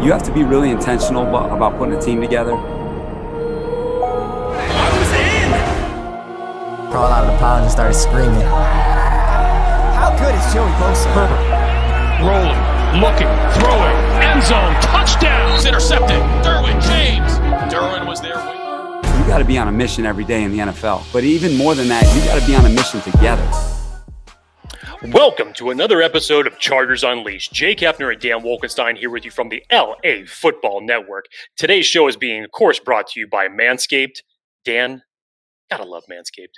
you have to be really intentional about putting a team together. Crawled out of the pound and started screaming. How good is Joey Bosa? Herbert, rolling, looking, throwing, end zone, touchdown, it's intercepted. Derwin James. Derwin was there. You got to be on a mission every day in the NFL. But even more than that, you got to be on a mission together. Welcome to another episode of Chargers Unleashed. Jake Hefner and Dan Wolkenstein here with you from the LA Football Network. Today's show is being, of course, brought to you by Manscaped. Dan, gotta love Manscaped.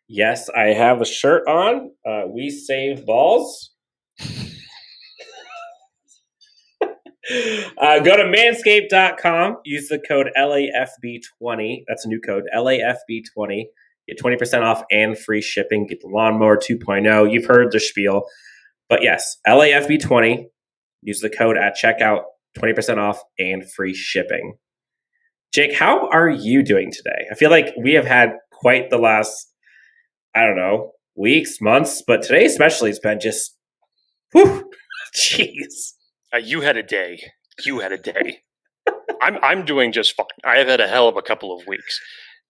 Yes, I have a shirt on. We save balls. Go to manscaped.com. Use the code LAFB20. That's a new code, LAFB20. Get 20% off and free shipping. Get the Lawnmower 2.0. You've heard the spiel. But yes, LAFB20. Use the code at checkout. 20% off and free shipping. Jake, how are you doing today? I feel like we have had quite the last, weeks, months. But today especially has been just, whew, jeez. You had a day. I'm doing just fine. I have had a hell of a couple of weeks.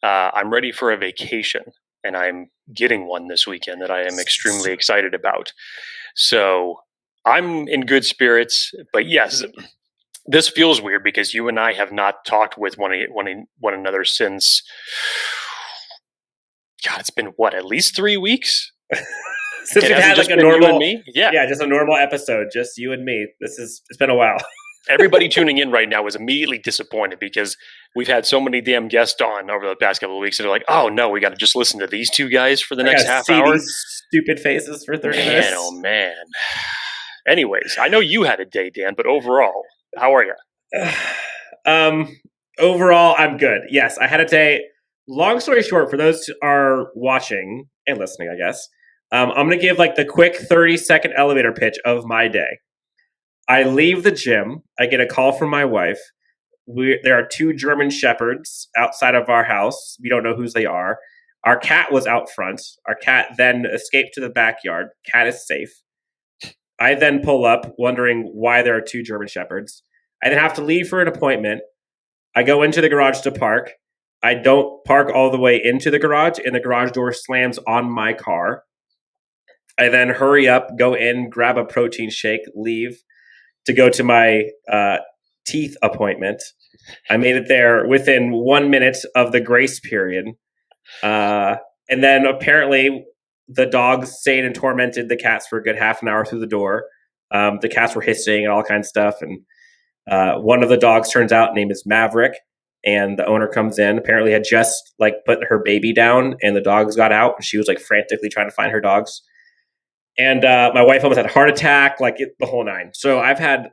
I'm ready for a vacation, and I'm getting one this weekend that I am extremely excited about. So I'm in good spirits. But yes, this feels weird because you and I have not talked with one another since, God, it's been at least 3 weeks? Since we've had like a normal, you and me? Yeah, just a normal episode, just you and me. It's been a while. Everybody tuning in right now is immediately disappointed because we've had so many damn guests on over the past couple of weeks, and they're like, "Oh no, we got to just listen to these two guys for the next half hour." These stupid faces for 30 minutes. Oh man. Anyways, I know you had a day, Dan, but overall, how are you? Overall, I'm good. Yes, I had a day. Long story short, for those who are watching and listening, I guess. I'm going to give like the quick 30-second elevator pitch of my day. I leave the gym. I get a call from my wife. There are 2 German shepherds outside of our house. We don't know whose they are. Our cat was out front. Our cat then escaped to the backyard. Cat is safe. I then pull up wondering why there are 2 German shepherds. I then have to leave for an appointment. I go into the garage to park. I don't park all the way into the garage, and the garage door slams on my car. I then hurry up, go in, grab a protein shake, leave to go to my teeth appointment. I made it there within 1 minute of the grace period. And then apparently the dogs stayed and tormented the cats for a good half an hour through the door. The cats were hissing and all kinds of stuff. And one of the dogs turns out name is Maverick. And the owner comes in, apparently had just put her baby down, and the dogs got out. And she was frantically trying to find her dogs. And my wife almost had a heart attack, the whole nine. So I've had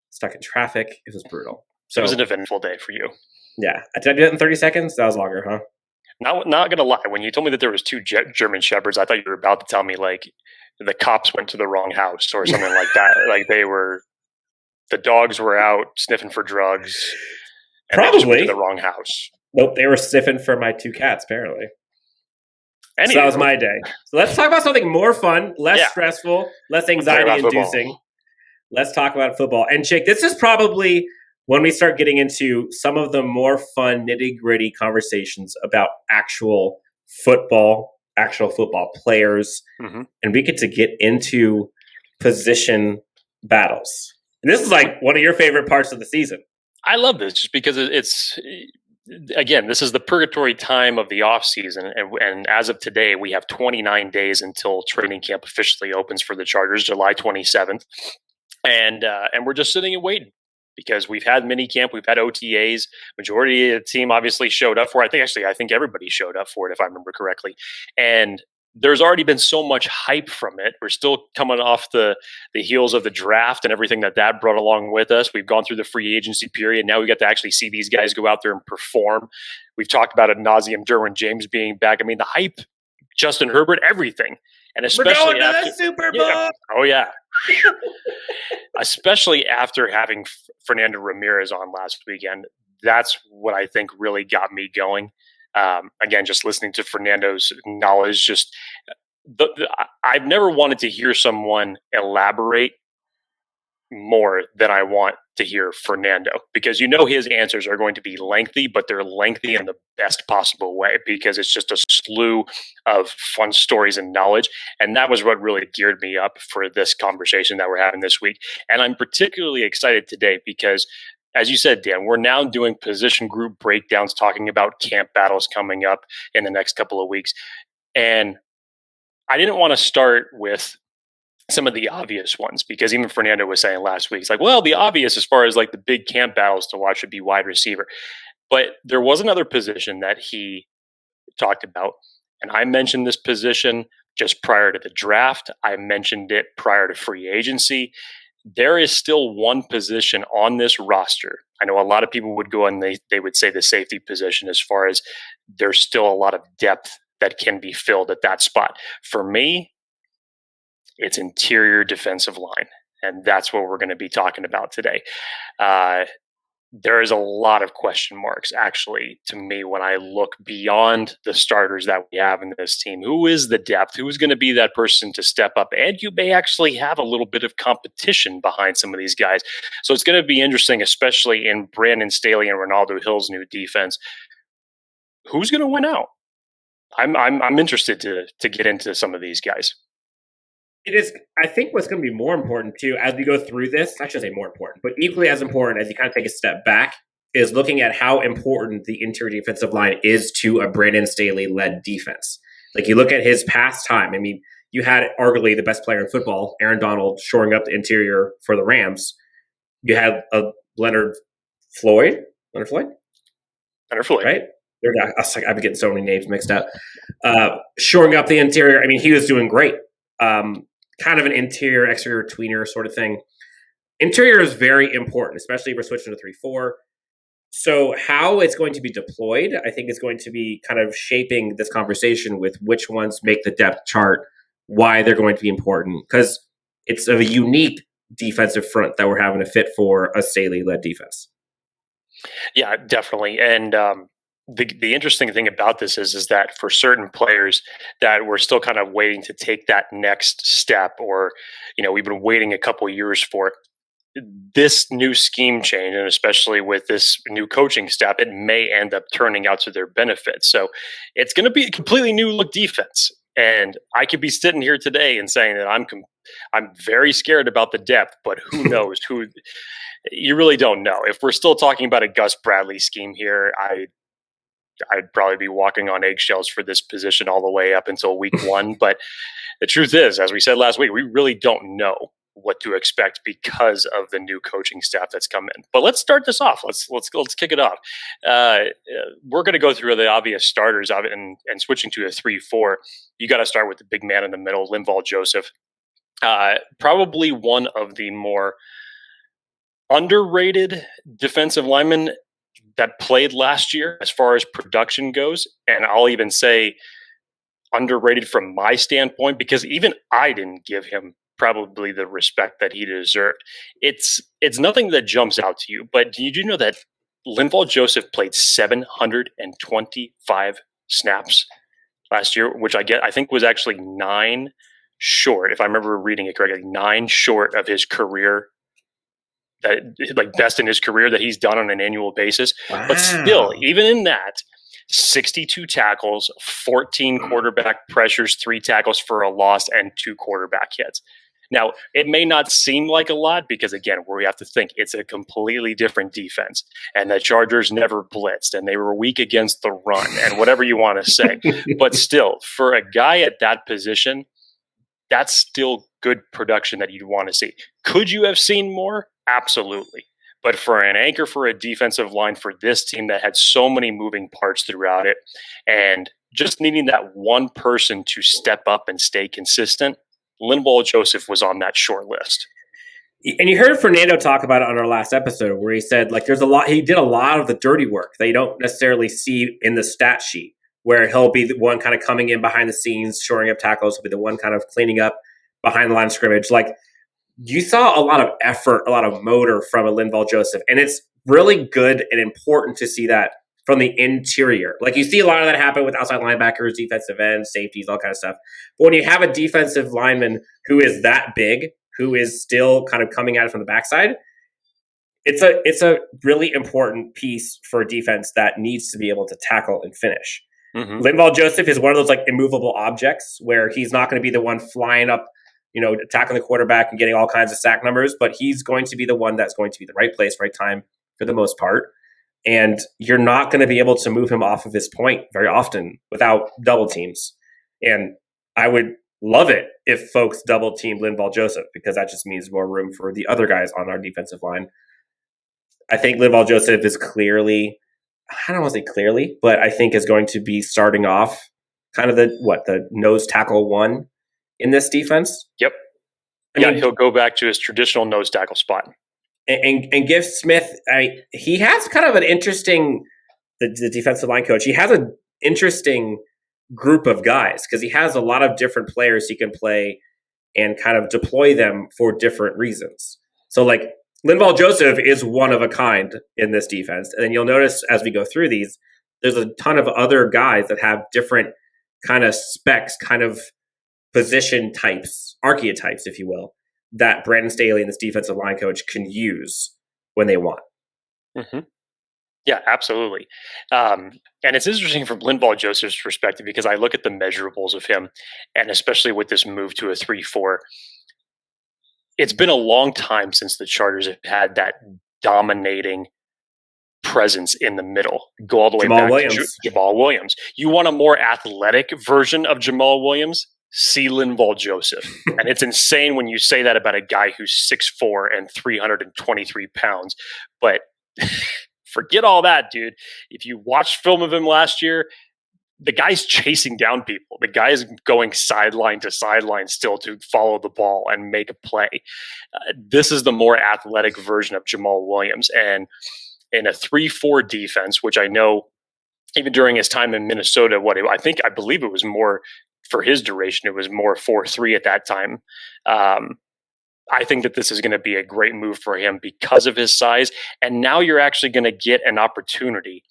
stuck in traffic. It was brutal. So it was an eventful day for you. Yeah. Did I do that in 30 seconds? That was longer, huh? Not going to lie. When you told me that there was 2 German shepherds, I thought you were about to tell me the cops went to the wrong house or something like that. The dogs were out sniffing for drugs. And probably. They just went to the wrong house. Nope. They were sniffing for my 2 cats, apparently. Anyway, so that was my day. So let's talk about something more fun, less stressful, less anxiety-inducing. Let's talk about football. And Jake, this is probably when we start getting into some of the more fun, nitty-gritty conversations about actual football players. Mm-hmm. And we get to get into position battles. And this is one of your favorite parts of the season. I love this just because again, this is the purgatory time of the off season, and as of today, we have 29 days until training camp officially opens for the Chargers, July 27th, and we're just sitting and waiting because we've had mini camp, we've had OTAs. Majority of the team obviously showed up for it. I think everybody showed up for it, if I remember correctly, and there's already been so much hype from it. We're still coming off the heels of the draft and everything that brought along with us. We've gone through the free agency period. Now we get to actually see these guys go out there and perform. We've talked about ad nauseum Derwin James being back. I mean, the hype, Justin Herbert, everything. And especially we're going to the Super Bowl. Yeah, oh, yeah. Especially after having Fernando Ramirez on last weekend. That's what I think really got me going. Again, just listening to Fernando's knowledge, I've never wanted to hear someone elaborate more than I want to hear Fernando, because you know his answers are going to be lengthy, but they're lengthy in the best possible way because it's just a slew of fun stories and knowledge. And that was what really geared me up for this conversation that we're having this week. And I'm particularly excited today because, as you said, Dan, we're now doing position group breakdowns, talking about camp battles coming up in the next couple of weeks. And I didn't want to start with some of the obvious ones, because even Fernando was saying last week, it's like, well, the obvious as far as like the big camp battles to watch would be wide receiver. But there was another position that he talked about. And I mentioned this position just prior to the draft. I mentioned it prior to free agency. There is still one position on this roster. I know a lot of people would go and they would say the safety position, as far as there's still a lot of depth that can be filled at that spot. For me, it's interior defensive line, and that's what we're going to be talking about today. There is a lot of question marks, actually, to me, when I look beyond the starters that we have in this team. Who is the depth? Who is going to be that person to step up? And you may actually have a little bit of competition behind some of these guys. So it's going to be interesting, especially in Brandon Staley and Renaldo Hill's new defense. Who's going to win out? I'm interested to get into some of these guys. It is, I think what's going to be more important too, as we go through this, I should say more important, but equally as important as you kind of take a step back, is looking at how important the interior defensive line is to a Brandon Staley-led defense. Like, you look at his past time, I mean, you had arguably the best player in football, Aaron Donald, shoring up the interior for the Rams. You had Leonard Floyd, right? I've been getting so many names mixed up. Shoring up the interior, I mean, he was doing great. Kind of an interior, exterior tweener sort of thing. Interior is very important, especially if we're switching to 3-4. So how it's going to be deployed, I think, is going to be kind of shaping this conversation with which ones make the depth chart, why they're going to be important, because it's a unique defensive front that we're having to fit for a Staley-led defense. Yeah, definitely. And the interesting thing about this is that for certain players that we're still kind of waiting to take that next step, or, you know, we've been waiting a couple of years for this new scheme change, and especially with this new coaching staff, it may end up turning out to their benefit. So it's going to be a completely new look defense. And I could be sitting here today and saying that I'm very scared about the depth, but who knows? You really don't know. If we're still talking about a Gus Bradley scheme here, I'd probably be walking on eggshells for this position all the way up until week one. But the truth is, as we said last week, we really don't know what to expect because of the new coaching staff that's come in. But let's start this off. Let's kick it off. We're going to go through the obvious starters of it, and switching to a 3-4. You got to start with the big man in the middle, Linval Joseph. Probably one of the more underrated defensive linemen that played last year as far as production goes. And I'll even say underrated from my standpoint, because even I didn't give him probably the respect that he deserved. It's nothing that jumps out to you, but do you know that Linval Joseph played 725 snaps last year, which I think was actually 9 short, if I remember reading it correctly, 9 short of his career, that like best in his career that he's done on an annual basis. Wow. But still, even in that, 62 tackles, 14 quarterback pressures, 3 tackles for a loss, and 2 quarterback hits. Now, it may not seem like a lot because, again, we have to think it's a completely different defense, and the Chargers never blitzed, and they were weak against the run, and whatever you want to say. But still, for a guy at that position, that's still good production that you'd want to see. Could you have seen more? Absolutely. But for an anchor for a defensive line for this team that had so many moving parts throughout it, and just needing that one person to step up and stay consistent, Linval Joseph was on that short list. And you heard Fernando talk about it on our last episode, where he said, like, he did a lot of the dirty work that you don't necessarily see in the stat sheet, where he'll be the one kind of coming in behind the scenes, shoring up tackles, he'll be the one kind of cleaning up behind the line of scrimmage. Like, you saw a lot of effort, a lot of motor from a Linval Joseph, and it's really good and important to see that from the interior. Like, you see a lot of that happen with outside linebackers, defensive ends, safeties, all kind of stuff. But when you have a defensive lineman who is that big, who is still kind of coming at it from the backside, it's a really important piece for a defense that needs to be able to tackle and finish. Mm-hmm. Linval Joseph is one of those like immovable objects where he's not going to be the one flying up, attacking the quarterback and getting all kinds of sack numbers, but he's going to be the one that's going to be the right place, right time for the most part. And you're not going to be able to move him off of his point very often without double teams. And I would love it if folks double teamed Linval Joseph, because that just means more room for the other guys on our defensive line. I think Linval Joseph is clearly, I don't want to say clearly, but I think is going to be starting off kind of the nose tackle one in this defense. Yep. I mean, he'll go back to his traditional nose tackle spot. And Giff Smith, he has kind of an interesting, the defensive line coach, he has an interesting group of guys because he has a lot of different players he can play and kind of deploy them for different reasons. So like Linval Joseph is one of a kind in this defense. And then you'll notice as we go through these, there's a ton of other guys that have different kind of specs, kind of position types, archetypes, if you will, that Brandon Staley and this defensive line coach can use when they want. Mm-hmm. Yeah, absolutely. And it's interesting from Linval Joseph's perspective because I look at the measurables of him, and especially with this move to a 3-4, it's been a long time since the Chargers have had that dominating presence in the middle. Go all the way back to Jamal Williams. You want a more athletic version of Jamal Williams? See Linval Joseph. And it's insane when you say that about a guy who's 6'4" and 323 pounds. But forget all that, dude. If you watched film of him last year, the guy's chasing down people. The guy's going sideline to sideline still to follow the ball and make a play. This is the more athletic version of Jamal Williams. And in a 3-4 defense, which I know even during his time in Minnesota, I believe it was more for his duration, it was more 4-3 at that time. I think that this is going to be a great move for him because of his size. And now you're actually going to get an opportunity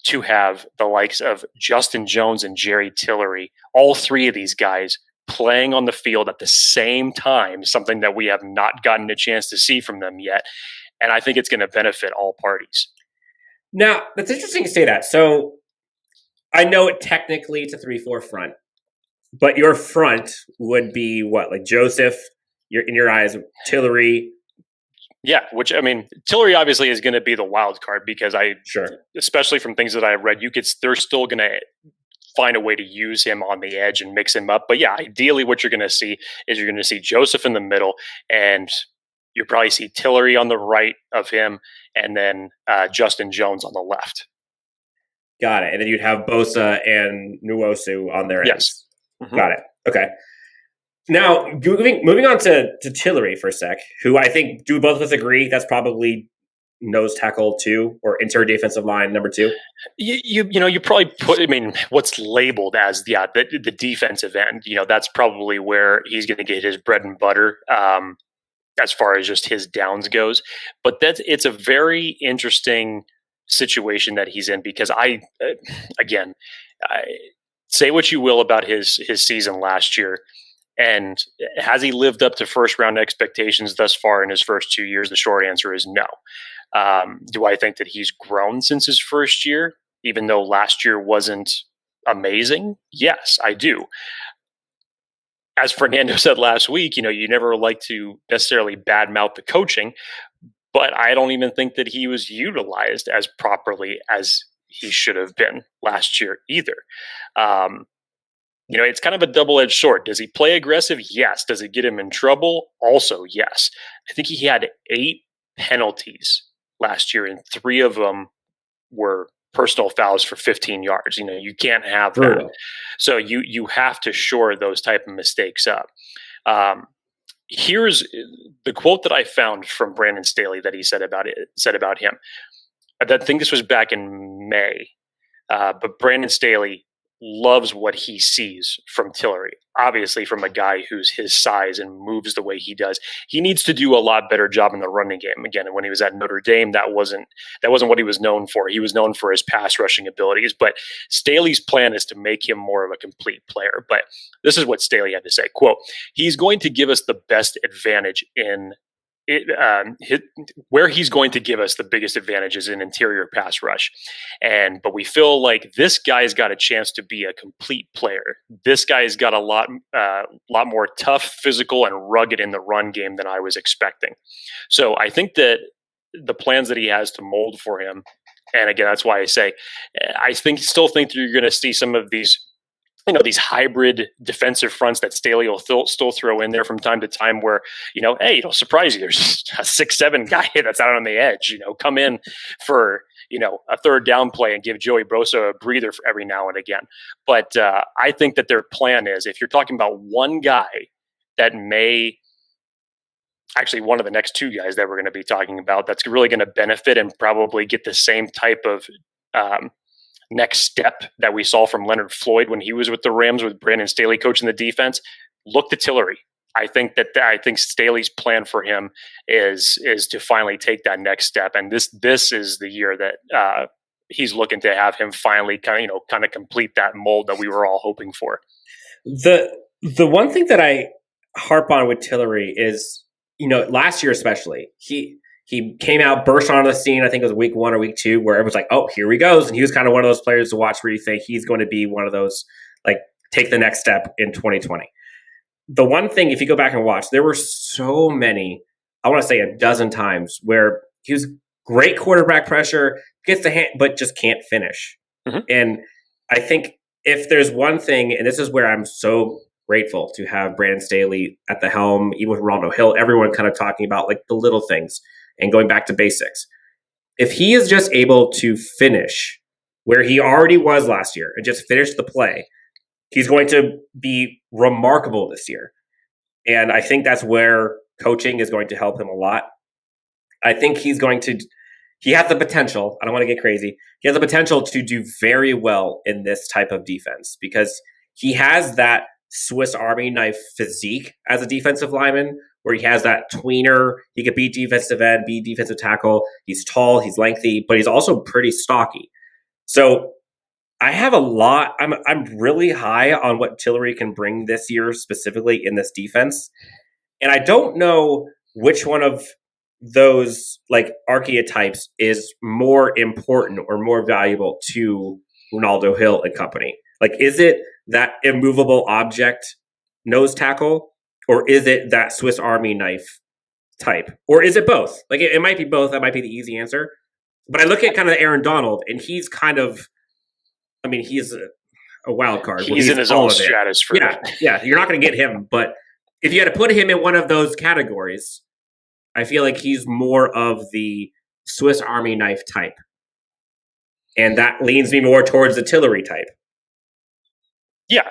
to have the likes of Justin Jones and Jerry Tillery, all three of these guys playing on the field at the same time, something that we have not gotten a chance to see from them yet. And I think it's going to benefit all parties. Now, that's interesting to say that. So I know it technically it's a 3-4 front, but your front would be what? Like Joseph, in your eyes, Tillery. Yeah, which, I mean, Tillery obviously is going to be the wild card because Sure. Especially from things that I've read, they're still going to find a way to use him on the edge and mix him up. But yeah, ideally what you're going to see is you're going to see Joseph in the middle, and you'll probably see Tillery on the right of him, and then Justin Jones on the left. Got it. And then you'd have Bosa and Nwosu on their ends. Yes. Mm-hmm. Got it. Okay. Now, moving on to Tillery for a sec, who I think, do both of us agree that's probably nose tackle 2 or interior defensive line number 2? You probably put, I mean, what's labeled as the defensive end, that's probably where he's going to get his bread and butter as far as just his downs goes. But it's a very interesting situation that he's in because I say what you will about his season last year. And has he lived up to first round expectations thus far in his first 2 years? The short answer is no. Do I think that he's grown since his first year, even though last year wasn't amazing? Yes, I do. As Fernando said last week, you never like to necessarily badmouth the coaching, but I don't even think that he was utilized as properly as he should have been last year either. It's kind of a double-edged sword. Does he play aggressive? Yes. Does it get him in trouble? Also, yes. I think he had 8 penalties last year, and 3 of them were personal fouls for 15 yards. You can't have that. Brutal. So you have to shore those type of mistakes up. Here's the quote that I found from Brandon Staley that he said about him. I think this was back in May, but Brandon Staley loves what he sees from Tillery. Obviously, from a guy who's his size and moves the way he does, he needs to do a lot better job in the running game. Again, when he was at Notre Dame, that wasn't what he was known for. He was known for his pass rushing abilities. But Staley's plan is to make him more of a complete player. But this is what Staley had to say: "Quote: He's going to give us the best advantage in where he's going to give us the biggest advantage is in interior pass rush. But we feel like this guy's got a chance to be a complete player. This guy's got a lot more tough, physical, and rugged in the run game than I was expecting. So I think that the plans that he has to mold for him, and again, that's why I say, still think that you're going to see some of these, these hybrid defensive fronts that Staley will still throw in there from time to time where, hey, it'll surprise you. There's a 6'7" guy that's out on the edge, come in for, a third down play and give Joey Bosa a breather for every now and again. But I think that their plan is, if you're talking about one guy that may, actually one of the next two guys that we're going to be talking about that's really going to benefit and probably get the same type of next step that we saw from Leonard Floyd when he was with the Rams with Brandon Staley coaching the defense, look to Tillery. I think Staley's plan for him is to finally take that next step, and this is the year that he's looking to have him finally kind of complete that mold that we were all hoping for. The one thing that I harp on with Tillery is, last year especially, he came out, burst onto the scene, I think it was week 1 or week 2, where everyone's like, oh, here he goes. And he was kind of one of those players to watch where you say he's going to be one of those, like, take the next step in 2020. The one thing, if you go back and watch, there were so many, I want to say a dozen times, where he was great quarterback pressure, gets the hand, but just can't finish. Mm-hmm. And I think if there's one thing, and this is where I'm so grateful to have Brandon Staley at the helm, even with Renaldo Hill, everyone kind of talking about like the little things and going back to basics. If he is just able to finish where he already was last year and just finish the play, he's going to be remarkable this year. And I think that's where coaching is going to help him a lot. I think he has the potential, I don't want to get crazy, he has the potential to do very well in this type of defense because he has that Swiss Army knife physique as a defensive lineman, where he has that tweener. He could be defensive end, be defensive tackle. He's tall, he's lengthy, but he's also pretty stocky. So I have I'm really high on what Tillery can bring this year, specifically in this defense. And I don't know which one of those like archetypes is more important or more valuable to Renaldo Hill and company. Like, is it that immovable object nose tackle, or is it that Swiss Army knife type? Or is it both? Like, it might be both. That might be the easy answer. But I look at kind of Aaron Donald, and he's kind of, he's a wild card. He's in his own stratosphere. Yeah, you're not going to get him. But if you had to put him in one of those categories, I feel like he's more of the Swiss Army knife type. And that leans me more towards the Tillery type. Yeah.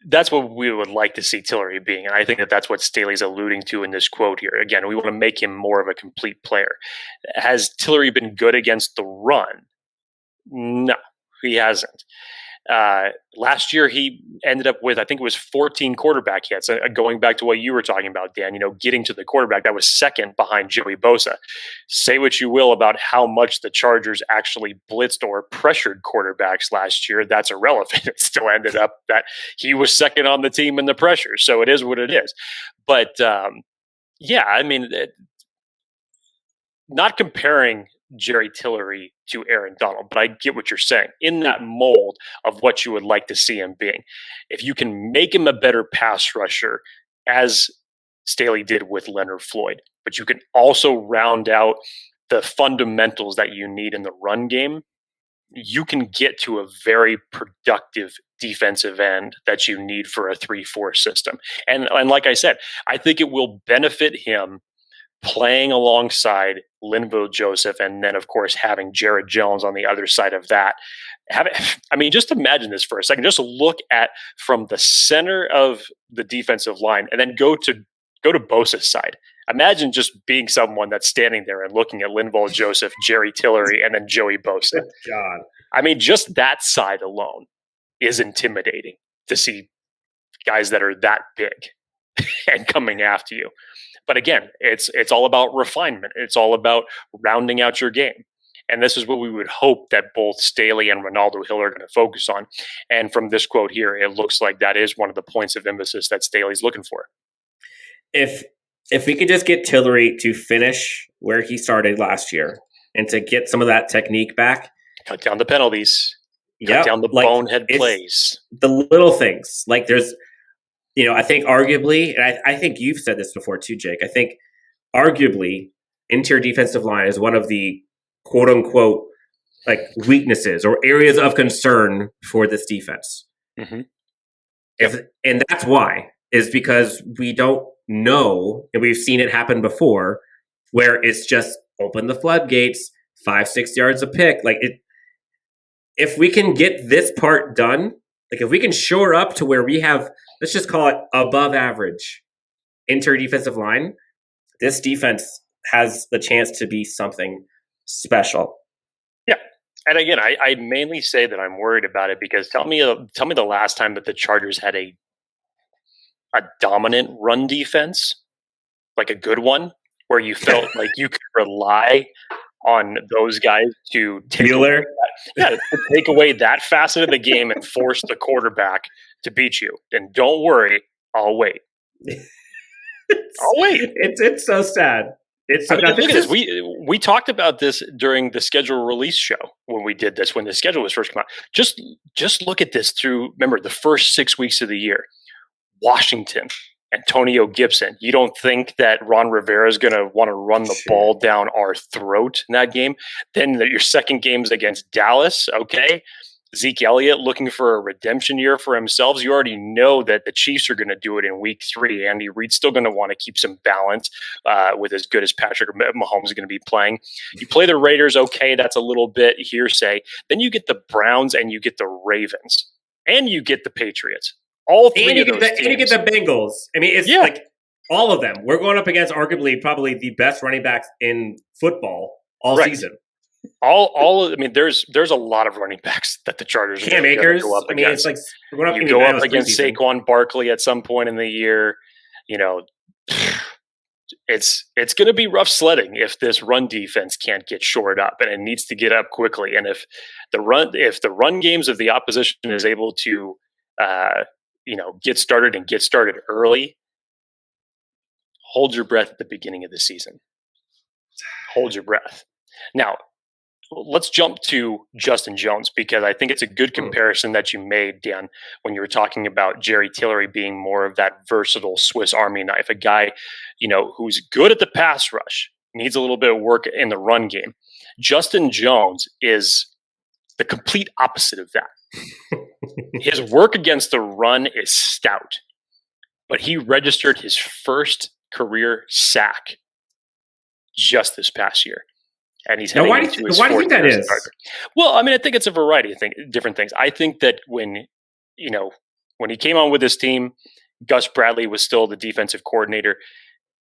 That's what we would like to see Tillery being. And I think that's what Staley's alluding to in this quote here. Again, we want to make him more of a complete player. Has Tillery been good against the run? No, he hasn't. Last year, he ended up with, I think it was 14 quarterback hits. Going back to what you were talking about, Dan, getting to the quarterback, that was second behind Joey Bosa. Say what you will about how much the Chargers actually blitzed or pressured quarterbacks last year. That's irrelevant. It still ended up that he was second on the team in the pressure. So it is what it is. But not comparing Jerry Tillery to Aaron Donald, but I get what you're saying. In that mold of what you would like to see him being, if you can make him a better pass rusher, as Staley did with Leonard Floyd, but you can also round out the fundamentals that you need in the run game, you can get to a very productive defensive end that you need for a 3-4 system. And like I said, I think it will benefit him playing alongside Linval Joseph, and then, of course, having Jared Jones on the other side of that. Just imagine this for a second. Just look at from the center of the defensive line and then go to Bosa's side. Imagine just being someone that's standing there and looking at Linval Joseph, Jerry Tillery, and then Joey Bosa. God. Just that side alone is intimidating to see guys that are that big and coming after you. But again, it's all about refinement. It's all about rounding out your game. And this is what we would hope that both Staley and Renaldo Hill are going to focus on. And from this quote here, it looks like that is one of the points of emphasis that Staley's looking for. If if we could just get Tillery to finish where he started last year and to get some of that technique back. Cut down the penalties. Cut down the bonehead plays. The little things. Like there's, I think arguably, and I think you've said this before too, Jake, I think arguably interior defensive line is one of the quote unquote like weaknesses or areas of concern for this defense. Mm-hmm. And that's why is because we don't know, and we've seen it happen before, where it's just open the floodgates, 5-6 yards a pick. Like if we can get this part done, like if we can shore up to where we have, let's just call it above average interior defensive line, this defense has the chance to be something special. Yeah. And again, I mainly say that I'm worried about it because tell me the last time that the Chargers had a dominant run defense, like a good one, where you felt like you could rely on those guys to take away that facet of the game and force the quarterback to beat you. And don't worry, I'll wait. I'll wait. It's so sad. Look at this. We talked about this during the schedule release show when we did this, when the schedule was first come out. Just look at this through, remember, the first 6 weeks of the year. Washington, Antonio Gibson. You don't think that Ron Rivera is going to want to run the ball down our throat in that game? Then your second game's against Dallas, okay? Zeke Elliott looking for a redemption year for himself. You already know that the Chiefs are going to do it in week 3. Andy Reid's still going to want to keep some balance with as good as Patrick Mahomes is going to be playing. You play the Raiders, okay, that's a little bit hearsay. Then you get the Browns and you get the Ravens and you get the Patriots. All three of those teams. And you get the Bengals. I mean, it's like all of them. We're going up against arguably probably the best running backs in football all season. I mean, there's a lot of running backs that the Chargers Cam Akers. Go up against. I mean, it's like we're going up, go up against Saquon Barkley at some point in the year. It's going to be rough sledding if this run defense can't get shored up, and it needs to get up quickly. And if the run games of the opposition is able to get started early, hold your breath at the beginning of the season. Hold your breath. Now, let's jump to Justin Jones, because I think it's a good comparison that you made, Dan, when you were talking about Jerry Tillery being more of that versatile Swiss Army knife, a guy, who's good at the pass rush, needs a little bit of work in the run game. Justin Jones is the complete opposite of that. His work against the run is stout, but he registered his first career sack just this past year. And he's heading into his fourth year. Why do you think that is? Well, I mean, I think it's a variety of different things. I think that when he came on with his team, Gus Bradley was still the defensive coordinator.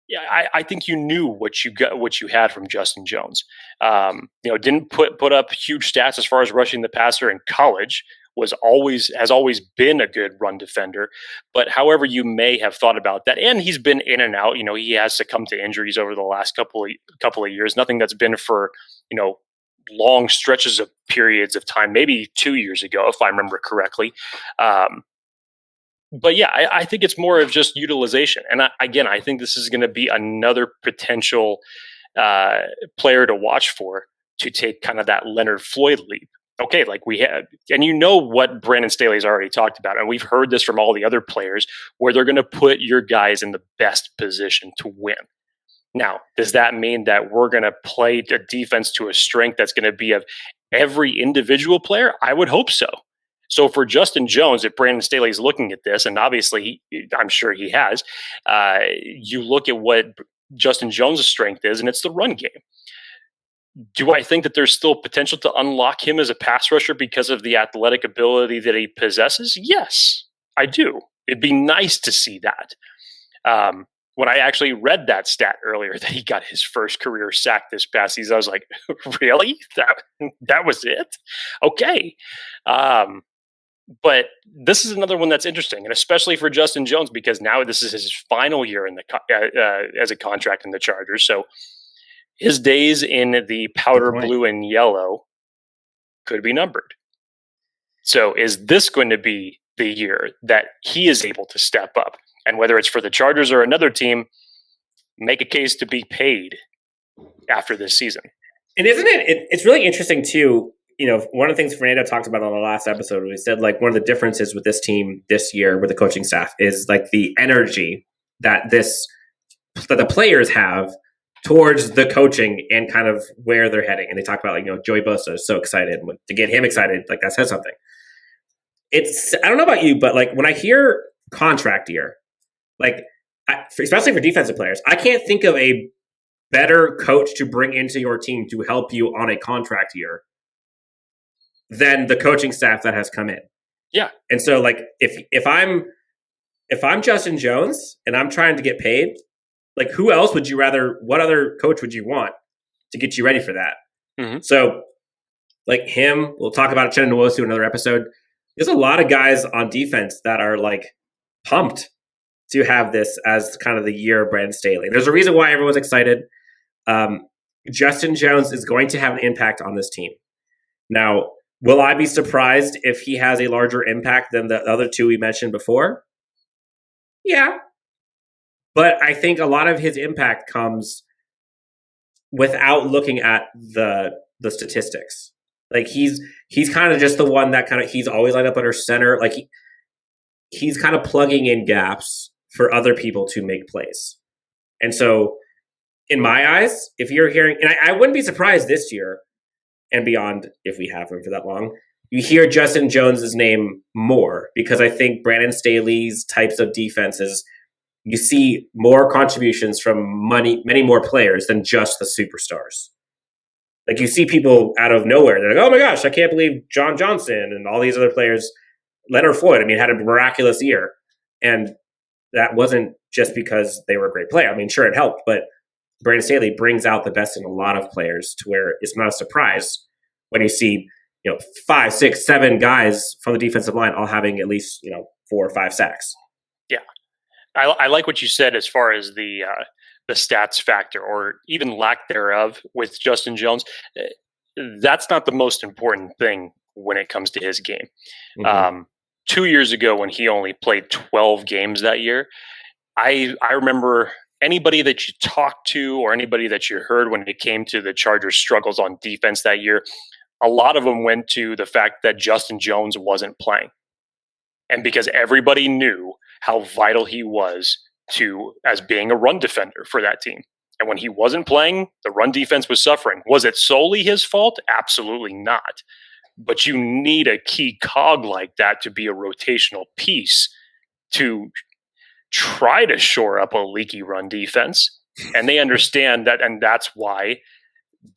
Yeah, I think you knew what you had from Justin Jones. Didn't put up huge stats as far as rushing the passer in college. Has always been a good run defender, but however you may have thought about that, and he's been in and out. He has succumbed to injuries over the last couple of years. Nothing that's been for long stretches of periods of time. Maybe 2 years ago, if I remember correctly. But yeah, I think it's more of just utilization. And I think this is going to be another potential player to watch for to take kind of that Leonard Floyd leap. Okay, like we had, and what Brandon Staley's already talked about, and we've heard this from all the other players, where they're going to put your guys in the best position to win. Now, does that mean that we're going to play a defense to a strength that's going to be of every individual player? I would hope so. So for Justin Jones, if Brandon Staley's looking at this, and obviously I'm sure he has, you look at what Justin Jones' strength is, and it's the run game. Do I think that there's still potential to unlock him as a pass rusher because of the athletic ability that he possesses? Yes, I do. It'd be nice to see that. When I actually read that stat earlier that he got his first career sack this past season, I was like, really? That was it? Okay. But this is another one that's interesting, and especially for Justin Jones, because now this is his final year in as a contract in the Chargers. So his days in the powder blue and yellow could be numbered. So is this going to be the year that he is able to step up? And whether it's for the Chargers or another team, make a case to be paid after this season. And isn't it's really interesting too. One of the things Fernando talked about on the last episode, we said like one of the differences with this team this year with the coaching staff is like the energy that the players have towards the coaching and kind of where they're heading. And they talk about Joey Bosa is so excited. To get him excited, like that says something. I don't know about you, but like when I hear contract year, like especially for defensive players, I can't think of a better coach to bring into your team to help you on a contract year than the coaching staff that has come in. Yeah. And so like if I'm Justin Jones and I'm trying to get paid, like who else would you rather, what other coach would you want to get you ready for that? Mm-hmm. So like him, we'll talk about Uchenna Nwosu in another episode. There's a lot of guys on defense that are like pumped to have this as kind of the year of Brandon Staley. There's a reason why everyone's excited. Justin Jones is going to have an impact on this team. Now, will I be surprised if he has a larger impact than the other two we mentioned before? Yeah. But I think a lot of his impact comes without looking at the statistics. Like he's kind of just the one that he's always lined up under center. Like he's kind of plugging in gaps for other people to make plays. And so in my eyes, if you're hearing, and I wouldn't be surprised this year and beyond if we have him for that long, you hear Justin Jones's name more because I think Brandon Staley's types of defenses, you see more contributions from many more players than just the superstars. Like you see people out of nowhere. They're like, oh my gosh, I can't believe John Johnson and all these other players. Leonard Floyd, had a miraculous year. And that wasn't just because they were a great player. Sure, it helped, but Brandon Staley brings out the best in a lot of players to where it's not a surprise when you see, 5, 6, 7 guys from the defensive line all having at least, 4 or 5 sacks. Yeah. I like what you said as far as the stats factor or even lack thereof with Justin Jones. That's not the most important thing when it comes to his game. Mm-hmm. 2 years ago when he only played 12 games that year, I remember anybody that you talked to or anybody that you heard when it came to the Chargers' struggles on defense that year, a lot of them went to the fact that Justin Jones wasn't playing. And because everybody knew how vital he was as being a run defender for that team. And when he wasn't playing, the run defense was suffering. Was it solely his fault? Absolutely not. But you need a key cog like that to be a rotational piece to try to shore up a leaky run defense. And they understand that, and that's why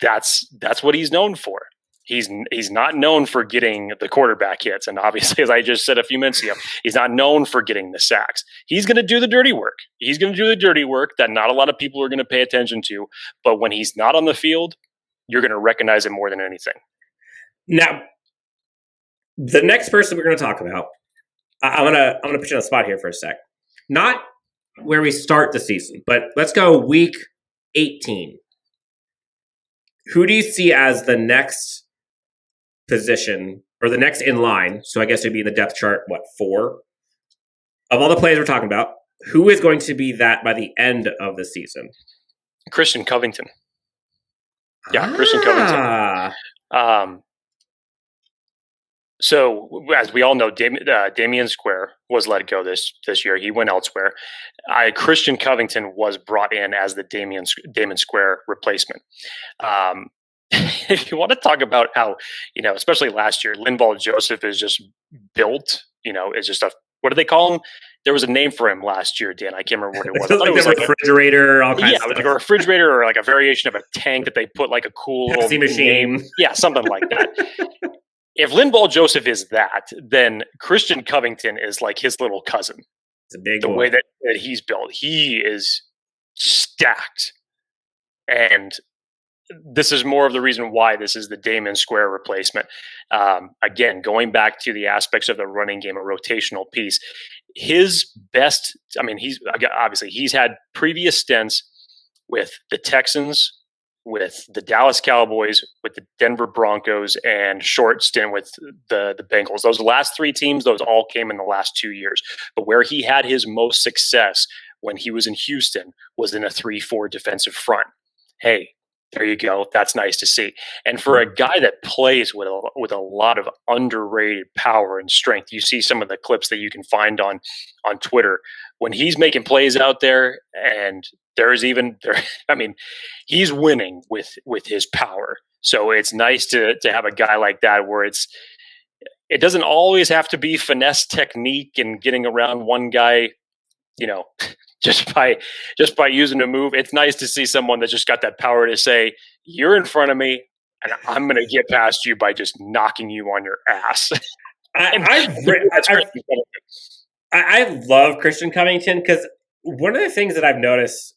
that's what he's known for. He's not known for getting the quarterback hits. And obviously, as I just said a few minutes ago, he's not known for getting the sacks. He's going to do the dirty work. He's going to do the dirty work that not a lot of people are going to pay attention to. But when he's not on the field, you're going to recognize him more than anything. Now, the next person we're going to talk about, I'm going to put you on the spot here for a sec. Not where we start the season, but let's go week 18. Who do you see as the next position or the next in line? So I guess it'd be in the depth chart, 4? Of all the players we're talking about, who is going to be that by the end of the season? Christian Covington. Yeah, Christian Covington. So, as we all know, Damian Square was let go this year. He went elsewhere. Christian Covington was brought in as the Damian Square replacement. If you want to talk about how, especially last year, Linval Joseph is just built, is just what do they call him? There was a name for him last year, Dan. I can't remember what it was. I thought it was like a refrigerator, all kinds of stuff. Like a refrigerator or like a variation of a tank that they put like a cool Pepsi little machine. Name. Yeah, something like that. If Linval Joseph is that, then Christian Covington is like his little cousin. It's a big the boy. way that he's built. He is stacked. And this is more of the reason why this is the Damian Square replacement. Again, going back to the aspects of the running game, a rotational piece. His best, he's had previous stints with the Texans, with the Dallas Cowboys, with the Denver Broncos, and short stint with the Bengals. Those last 3 teams, those all came in the last 2 years. But where he had his most success when he was in Houston was in a 3-4 defensive front. Hey, there you go. That's nice to see. And for a guy that plays with a lot of underrated power and strength, you see some of the clips that you can find on Twitter when he's making plays out there, and he's winning with his power. So it's nice to have a guy like that where it doesn't always have to be finesse technique and getting around one guy, just by using a move. It's nice to see someone that's just got that power to say, you're in front of me and I'm going to get past you by just knocking you on your ass. I love Christian Covington because one of the things that I've noticed,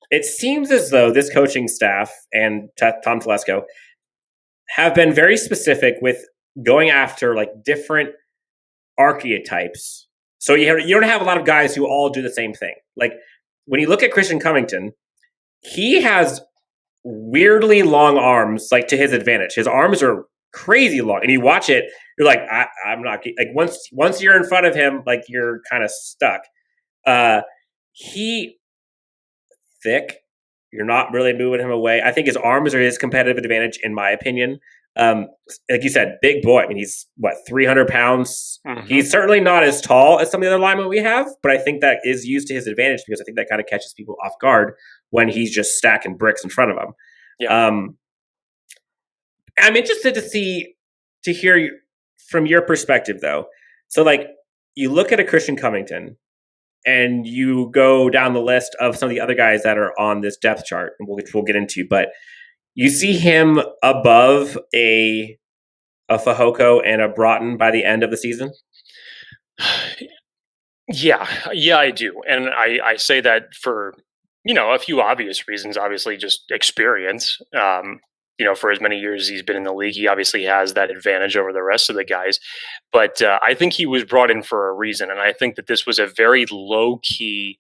it seems as though this coaching staff and Tom Telesco have been very specific with going after like different archetypes. So you don't have a lot of guys who all do the same thing. Like when you look at Christian Covington, he has weirdly long arms, like to his advantage. His arms are crazy long, and you watch it, you're like, I'm not like once you're in front of him, like you're kind of stuck. He thick. You're not really moving him away. I think his arms are his competitive advantage, in my opinion. Like you said, big boy. I mean, he's 300 pounds. Mm-hmm. He's certainly not as tall as some of the other linemen we have, but I think that is used to his advantage because I think that kind of catches people off guard when he's just stacking bricks in front of them. Yeah. I'm interested to hear from your perspective, though. So, like, you look at a Christian Covington, and you go down the list of some of the other guys that are on this depth chart, which we'll get into, but you see him above a Fohoko and a Broughton by the end of the season? Yeah, I do. And I say that for, a few obvious reasons, obviously just experience. For as many years as he's been in the league, he obviously has that advantage over the rest of the guys. But I think he was brought in for a reason. And I think that this was a very low-key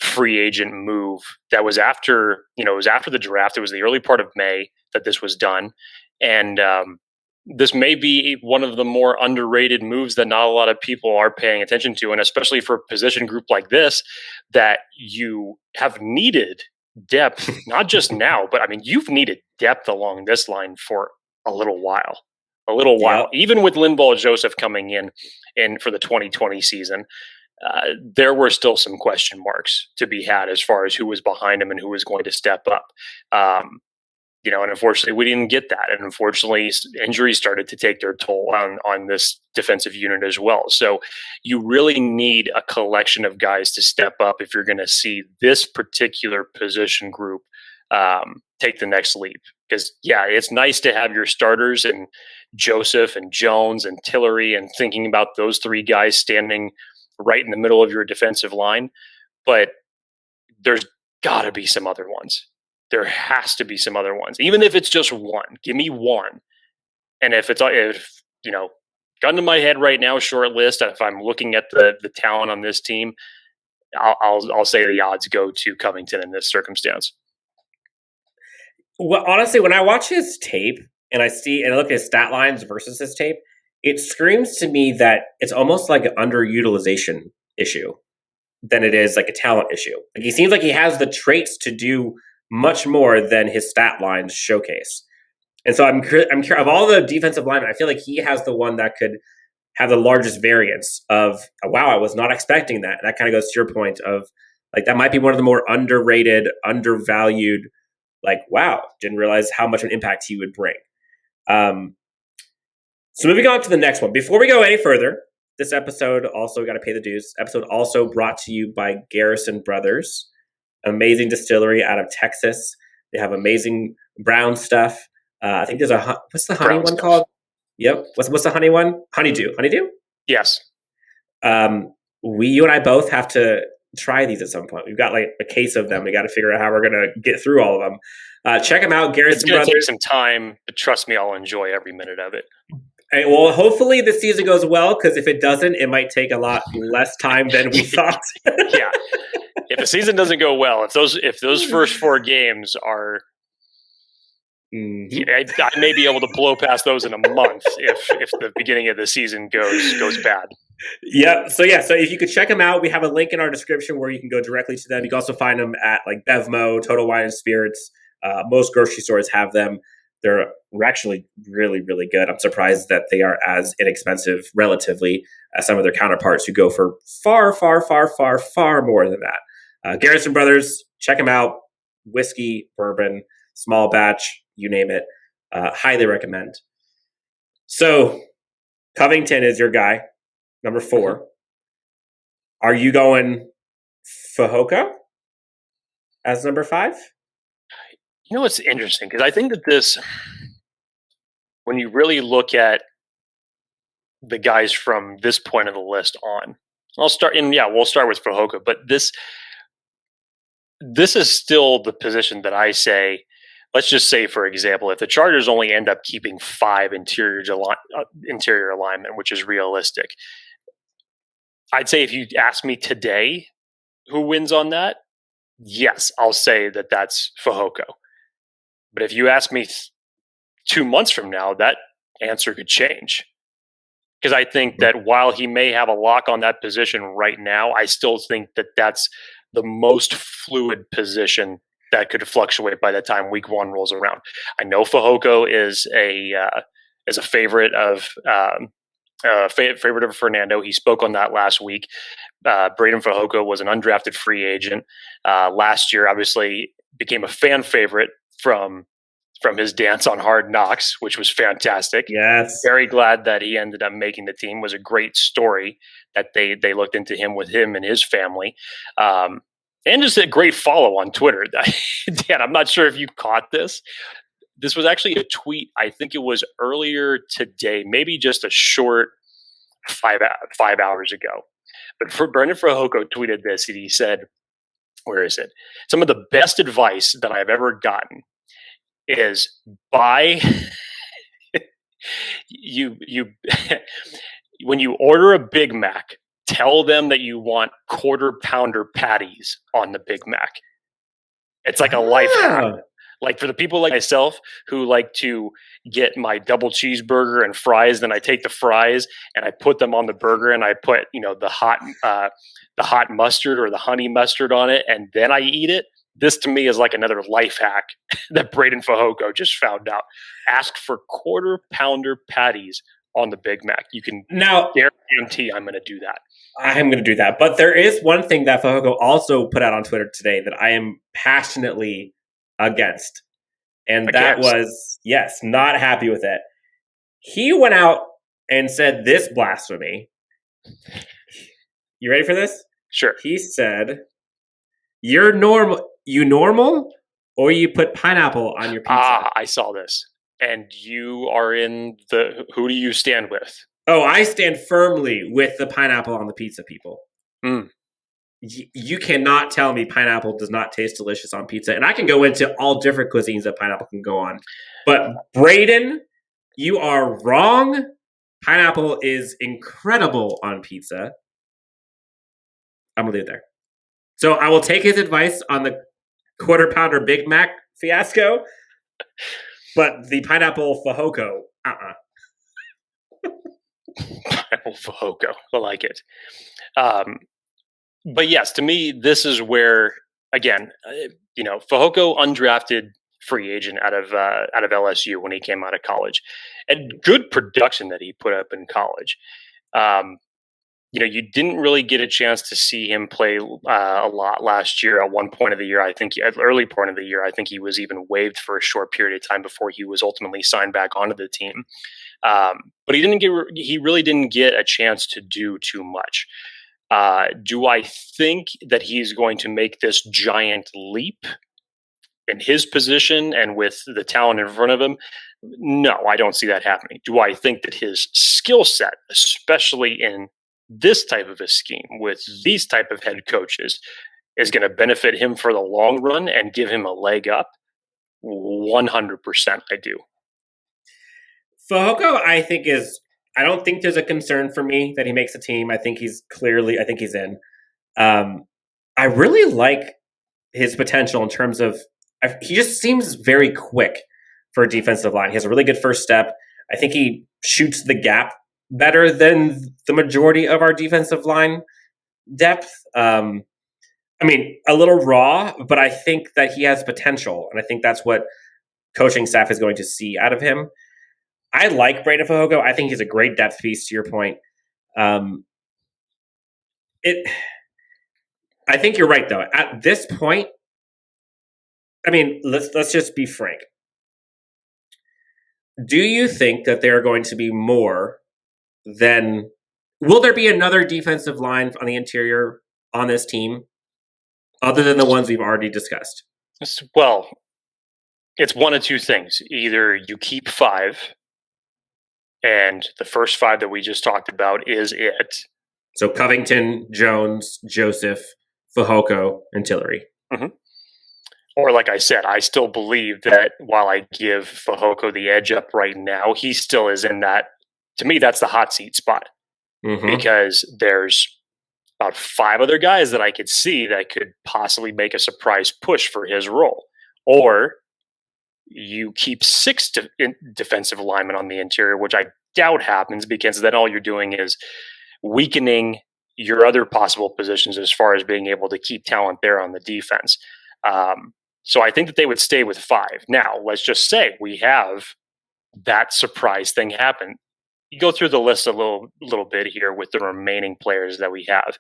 free agent move that was after, it was after the draft. It was the early part of May that this was done. And this may be one of the more underrated moves that not a lot of people are paying attention to. And especially for a position group like this, that you have needed depth, not just now, but I mean, you've needed depth along this line for a little while. Even with Linval Joseph coming in for the 2020 season, there were still some question marks to be had as far as who was behind him and who was going to step up. And unfortunately, we didn't get that. And unfortunately, injuries started to take their toll on this defensive unit as well. So you really need a collection of guys to step up if you're going to see this particular position group take the next leap. Because, it's nice to have your starters and Joseph and Jones and Tillery and thinking about those three guys standing right in the middle of your defensive line. But there's got to be some other ones. There has to be some other ones, even if it's just one. Give me one. And if gun to my head right now, short list. If I'm looking at the talent on this team, I'll say the odds go to Covington in this circumstance. Well, honestly, when I watch his tape and I look at his stat lines versus his tape, it screams to me that it's almost like an underutilization issue than it is like a talent issue. Like he seems like he has the traits to do much more than his stat lines showcase. And so I'm of all the defensive linemen, I feel like he has the one that could have the largest variance of, wow, I was not expecting that. And that kind of goes to your point of like, that might be one of the more underrated, undervalued, like, wow, didn't realize how much of an impact he would bring. So moving on to the next one. Before we go any further, this episode also got to pay the dues. Episode also brought to you by Garrison Brothers, amazing distillery out of Texas. They have amazing brown stuff. I think there's what's the honey brown one stuff called? Yep. What's the honey one? Honeydew. Honeydew? Yes. You and I both have to try these at some point. We've got like a case of them. We got to figure out how we're going to get through all of them. Check them out. Garrison Brothers. It's going to take some time, but trust me, I'll enjoy every minute of it. Right, well, hopefully the season goes well, because if it doesn't, it might take a lot less time than we thought. Yeah. If the season doesn't go well, if those first 4 games are, I may be able to blow past those in a month if the beginning of the season goes bad. Yep. So if you could check them out, we have a link in our description where you can go directly to them. You can also find them at like Bevmo, Total Wine and Spirits. Most grocery stores have them. They're actually really, really good. I'm surprised that they are as inexpensive relatively as some of their counterparts who go for far, far, far, far, far more than that. Garrison Brothers, check them out. Whiskey, bourbon, small batch, you name it. Highly recommend. So Covington is your guy, number 4. Are you going Fohoko as number 5? You know what's interesting? Because I think that this, when you really look at the guys from this point of the list on, we'll start with Fohoko, but this is still the position that I say, let's just say, for example, if the Chargers only end up keeping 5 interior alignment, which is realistic, I'd say if you ask me today who wins on that, yes, I'll say that that's Fohoko. But if you ask me 2 months from now, that answer could change. Because I think that while he may have a lock on that position right now, I still think that that's the most fluid position that could fluctuate by the time week 1 rolls around. I know Fohoko is a favorite of Fernando. He spoke on that last week. Breiden Fohoko was an undrafted free agent last year. Obviously, became a fan favorite from his dance on Hard Knocks, which was fantastic. Yes, very glad that he ended up making the team. It was a great story that they looked into him with him and his family. And just a great follow on Twitter. Dan, I'm not sure if you caught this. This was actually a tweet. I think it was earlier today, maybe just a short 5 hours ago. But Breiden Fohoko tweeted this, and he said, where is it? Some of the best advice that I've ever gotten is buy you when you order a Big Mac, tell them that you want quarter pounder patties on the Big Mac. It's like a life hack. Like for the people like myself who like to get my double cheeseburger and fries, then I take the fries and I put them on the burger and I put, the hot mustard or the honey mustard on it, and then I eat it. This to me is like another life hack that Breiden Fohoko just found out. Ask for quarter pounder patties on the Big Mac. You can now guarantee I'm going to do that. I'm going to do that. But there is one thing that Fohoko also put out on Twitter today that I am passionately against. And that was, not happy with it. He went out and said this blasphemy. You ready for this? Sure. He said, "You're normal. You normal, or you put pineapple on your pizza?" I saw this. And you are in who do you stand with? Oh, I stand firmly with the pineapple on the pizza, people. Mm. You cannot tell me pineapple does not taste delicious on pizza. And I can go into all different cuisines that pineapple can go on. But Breiden, you are wrong. Pineapple is incredible on pizza. I'm going to leave it there. So I will take his advice on the quarter pounder Big Mac fiasco. But the pineapple Fohoko, Pineapple Fohoko, I like it. But yes, to me, this is where, again, Fohoko undrafted free agent out of LSU when he came out of college, and good production that he put up in college. You didn't really get a chance to see him play a lot last year. At one point of the year, I think at early part of the year, I think he was even waived for a short period of time before he was ultimately signed back onto the team. But he really didn't get a chance to do too much. Do I think that he's going to make this giant leap in his position and with the talent in front of him? No, I don't see that happening. Do I think that his skill set, especially in this type of a scheme with these type of head coaches, is going to benefit him for the long run and give him a leg up? 100% I do. Fohoko, I don't think there's a concern for me that he makes a team. I think he's in. I really like his potential in terms of, he just seems very quick for a defensive line. He has a really good first step. I think he shoots the gap better than the majority of our defensive line depth. I mean, a little raw, but I think that he has potential, and I think that's what coaching staff is going to see out of him. I like Breiden Fohoko. I think he's a great depth piece, to your point. I think you're right, though. At this point, I mean, let's just be frank. Do you think that there are going to be more than... Will there be another defensive line on the interior on this team other than the ones we've already discussed? Well, it's one of two things. Either you keep 5, and the first 5 that we just talked about is it. So Covington, Jones, Joseph, Fohoko, and Tillery. Mm-hmm. Or like I said, I still believe that while I give Fohoko the edge up right now, he still is in that. To me, that's the hot seat spot. Mm-hmm. Because there's about 5 other guys that I could see that could possibly make a surprise push for his role. Or you keep 6 defensive linemen on the interior, which I doubt happens, because then all you're doing is weakening your other possible positions as far as being able to keep talent there on the defense. So I think that they would stay with 5. Now, let's just say we have that surprise thing happen. You go through the list a little bit here with the remaining players that we have.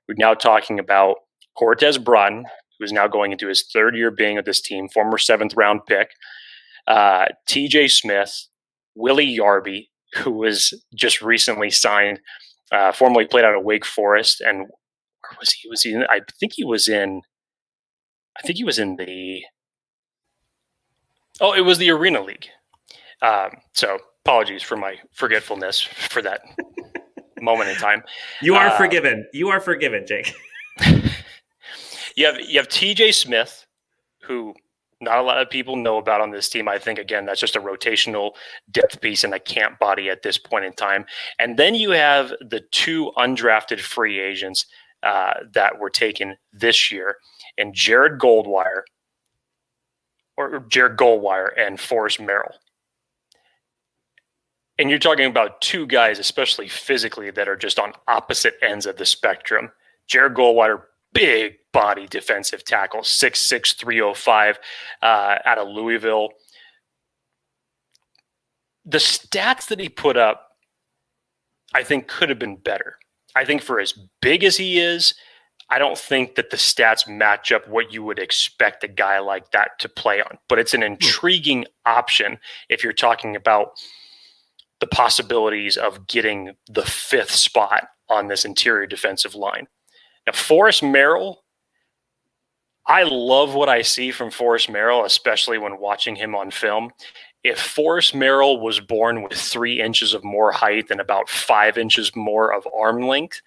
We're now talking about Cortez Broughton, who is now going into his 3rd year being with this team, former 7th round pick. TJ Smith, Willie Yarby, who was just recently signed, formerly played out of Wake Forest, and where was he? I think he was in the. Oh, it was the Arena League. So apologies for my forgetfulness for that moment in time. You are forgiven. You are forgiven, Jake. You have TJ Smith, who not a lot of people know about on this team. I think, again, that's just a rotational depth piece and a camp body at this point in time. And then you have the 2 undrafted free agents that were taken this year, and Jared Goldwire and Forrest Merrill. And you're talking about 2 guys, especially physically, that are just on opposite ends of the spectrum. Jared Goldwire, big body defensive tackle, 6'6", 305, out of Louisville. The stats that he put up, I think, could have been better. I think for as big as he is, I don't think that the stats match up what you would expect a guy like that to play on. But it's an intriguing option if you're talking about the possibilities of getting the 5th spot on this interior defensive line. Now, Forrest Merrill, I love what I see from Forrest Merrill, especially when watching him on film. If Forrest Merrill was born with 3 inches of more height and about 5 inches more of arm length,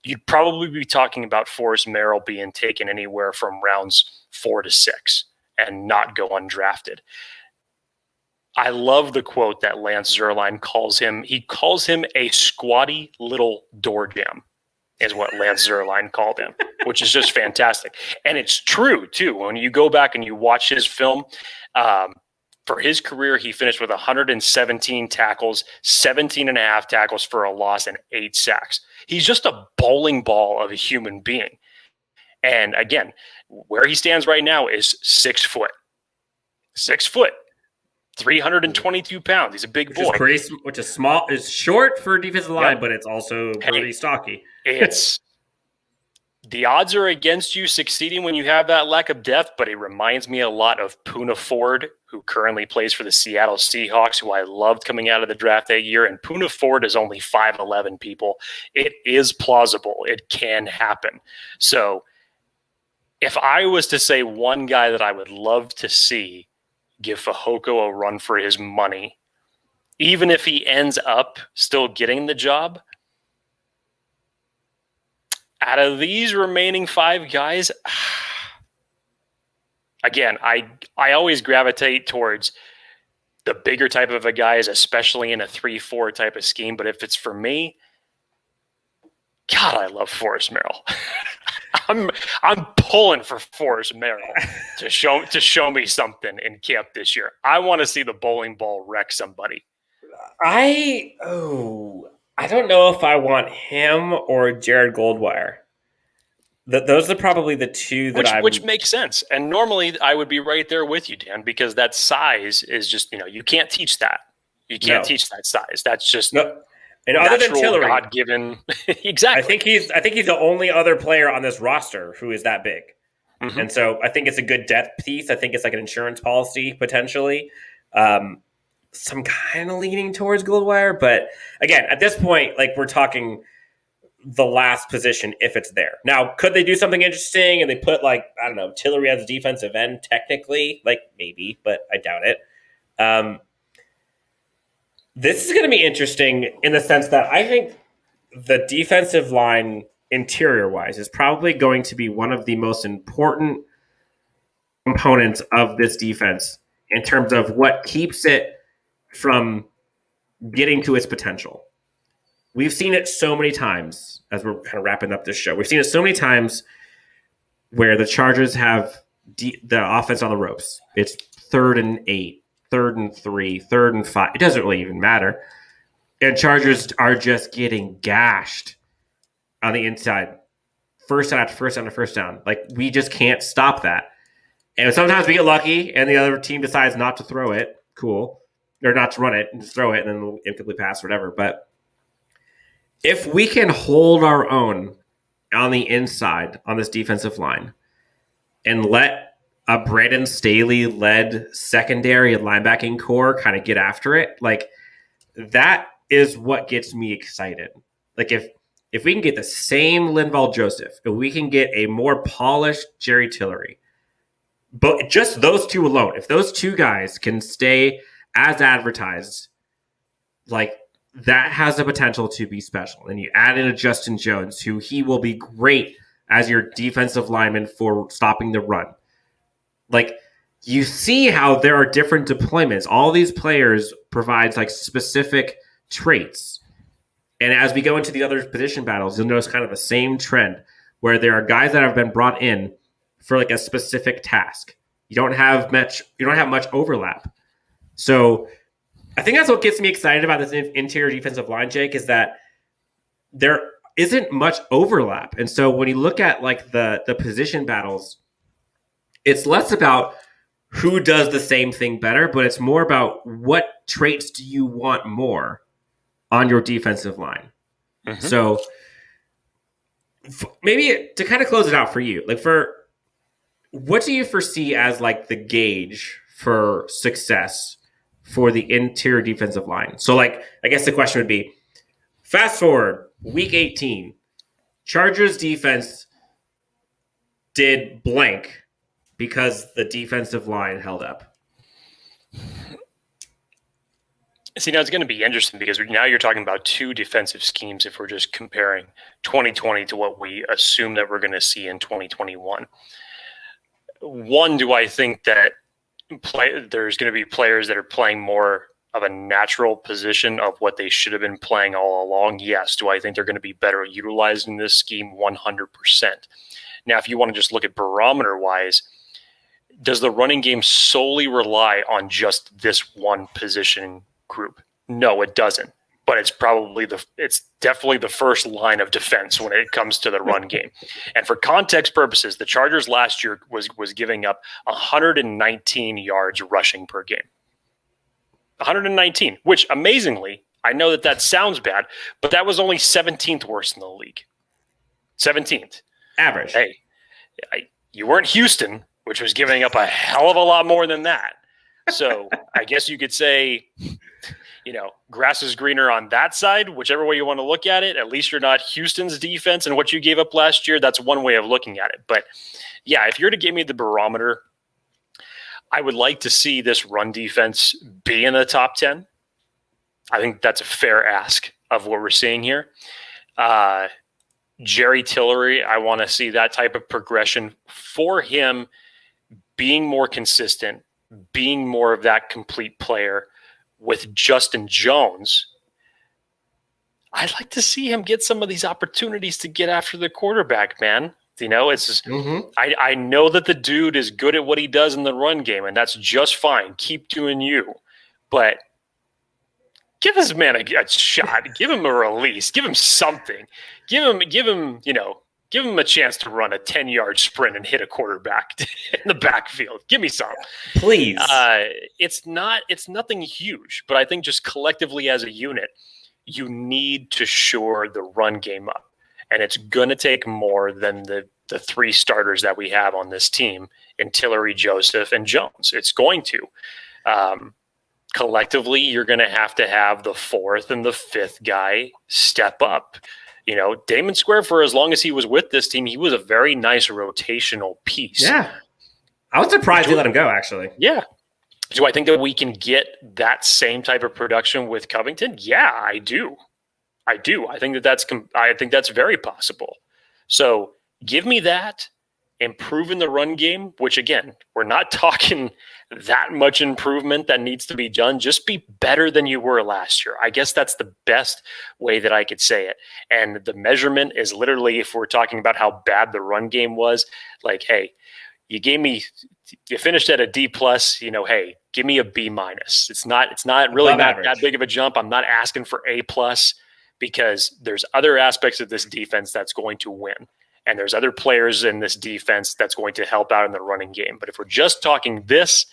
you'd probably be talking about Forrest Merrill being taken anywhere from rounds 4 to 6 and not go undrafted. I love the quote that Lance Zierlein calls him. He calls him a squatty little door jam, is what Lance Zierlein called him, which is just fantastic. And it's true, too. When you go back and you watch his film, for his career, he finished with 117 tackles, 17 and a half tackles for a loss, and 8 sacks. He's just a bowling ball of a human being. And again, where he stands right now is 6 foot. 6 foot. 322 pounds. He's a big boy. Which is small. It's short for a defensive line, but it's also pretty stocky. It's the odds are against you succeeding when you have that lack of depth, but it reminds me a lot of Poona Ford, who currently plays for the Seattle Seahawks, who I loved coming out of the draft that year. And Poona Ford is only 5'11", people. It is plausible. It can happen. So if I was to say one guy that I would love to see give Fohoko a run for his money, even if he ends up still getting the job, out of these remaining 5 guys, again, I always gravitate towards the bigger type of a guys, especially in a 3-4 type of scheme. But if it's for me, God, I love Forrest Merrill. I'm pulling for Forrest Merrill to show me something in camp this year. I want to see the bowling ball wreck somebody. I I don't know if I want him or Jared Goldwire. Those are probably the two that which makes sense. And normally I would be right there with you, Dan, because that size is just, you can't teach that. You can't teach that size. That's just no. And other than Tillery, God-given. Exactly. I think he's the only other player on this roster who is that big. Mm-hmm. And so I think it's a good depth piece. I think it's like an insurance policy potentially. So I'm kind of leaning towards Goldwire, but again, at this point, like we're talking the last position if it's there. Now, could they do something interesting and they put like, I don't know, Tillery as a defensive end technically? Like maybe, but I doubt it. This is going to be interesting in the sense that I think the defensive line interior-wise is probably going to be one of the most important components of this defense in terms of what keeps it from getting to its potential. We've seen it so many times as we're kind of wrapping up this show. We've seen it so many times where the Chargers have the offense on the ropes. It's 3rd and 8, 3rd and 3, 3rd and 5. It doesn't really even matter. And Chargers are just getting gashed on the inside. First down after first down after first down. Like, we just can't stop that. And sometimes we get lucky and the other team decides not to throw it. Cool. Or not to run it and just throw it and then we'll incomplete pass or whatever. But if we can hold our own on the inside on this defensive line and let a Brandon Staley-led secondary and linebacking core kind of get after it, like that is what gets me excited. Like if we can get the same Linval Joseph, if we can get a more polished Jerry Tillery, but just those two alone, if those two guys can stay as advertised, like that has the potential to be special. And you add in a Justin Jones, who he will be great as your defensive lineman for stopping the run. Like, you see how there are different deployments. All these players provides like specific traits. And as we go into the other position battles, you'll notice kind of the same trend where there are guys that have been brought in for like a specific task. You don't have much overlap. So I think that's what gets me excited about this interior defensive line, Jake, is that there isn't much overlap. And so when you look at like the position battles, it's less about who does the same thing better, but it's more about what traits do you want more on your defensive line. Mm-hmm. So maybe to kind of close it out for you, like what do you foresee as like the gauge for success for the interior defensive line? So like, I guess the question would be, fast forward week 18, Chargers defense did blank because the defensive line held up. See, now it's going to be interesting because now you're talking about two defensive schemes if we're just comparing 2020 to what we assume that we're going to see in 2021. One, do I think that there's going to be players that are playing more of a natural position of what they should have been playing all along? Yes. Do I think they're going to be better utilized in this scheme? 100%. Now, if you want to just look at barometer-wise, does the running game solely rely on just this one position group? No, it doesn't. But it's definitely the first line of defense when it comes to the run game. And for context purposes, the Chargers last year was giving up 119 yards rushing per game. 119, which amazingly, I know that sounds bad, but that was only 17th worst in the league. 17th. Average. Hey, you weren't Houston, which was giving up a hell of a lot more than that. So I guess you could say, grass is greener on that side, whichever way you want to look at it. At least you're not Houston's defense and what you gave up last year. That's one way of looking at it. But yeah, if you're to give me the barometer, I would like to see this run defense be in the top 10. I think that's a fair ask of what we're seeing here. Jerry Tillery, I want to see that type of progression for him being more consistent, being more of that complete player. With Justin Jones, I'd like to see him get some of these opportunities to get after the quarterback, man. It's just, I know that the dude is good at what he does in the run game, and that's just fine. Keep doing you. But Give this man a shot. Give him a release. Give him something. Give him a chance to run a 10-yard sprint and hit a quarterback in the backfield. Give me some. Please. It's nothing huge, but I think just collectively as a unit, you need to shore the run game up. And it's going to take more than the three starters that we have on this team in Tillery, Joseph, and Jones. It's going to. Collectively, you're going to have the fourth and the fifth guy step up. Damon Square, for as long as he was with this team, he was a very nice rotational piece. Yeah. I was surprised they let him go, actually. Yeah. Do I think that we can get that same type of production with Covington? Yeah, I do. I think that's very possible. So give me that. Improve in the run game, which again, we're not talking that much improvement that needs to be done. Just be better than you were last year. I guess that's the best way that I could say it. And the measurement is literally, if we're talking about how bad the run game was, like, hey, you finished at a D plus, hey, give me a B minus. It's not really not that big of a jump. I'm not asking for A plus because there's other aspects of this defense that's going to win. And there's other players in this defense that's going to help out in the running game. But if we're just talking this,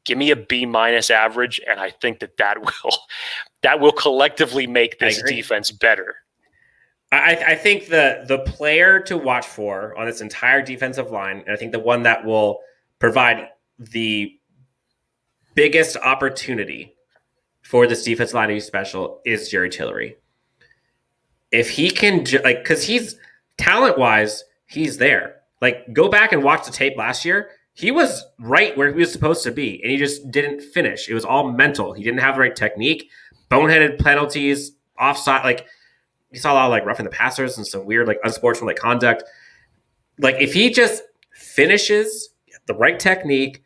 give me a B minus average, and I think that will collectively make this defense better. I think the player to watch for on this entire defensive line, and I think the one that will provide the biggest opportunity for this defensive line to be special is Jerry Tillery. If he can, because he's talent-wise, he's there. Go back and watch the tape last year. He was right where he was supposed to be, and he just didn't finish. It was all mental. He didn't have the right technique, boneheaded penalties, offside. You saw a lot of roughing the passers and some weird unsportsmanlike conduct. If he just finishes the right technique,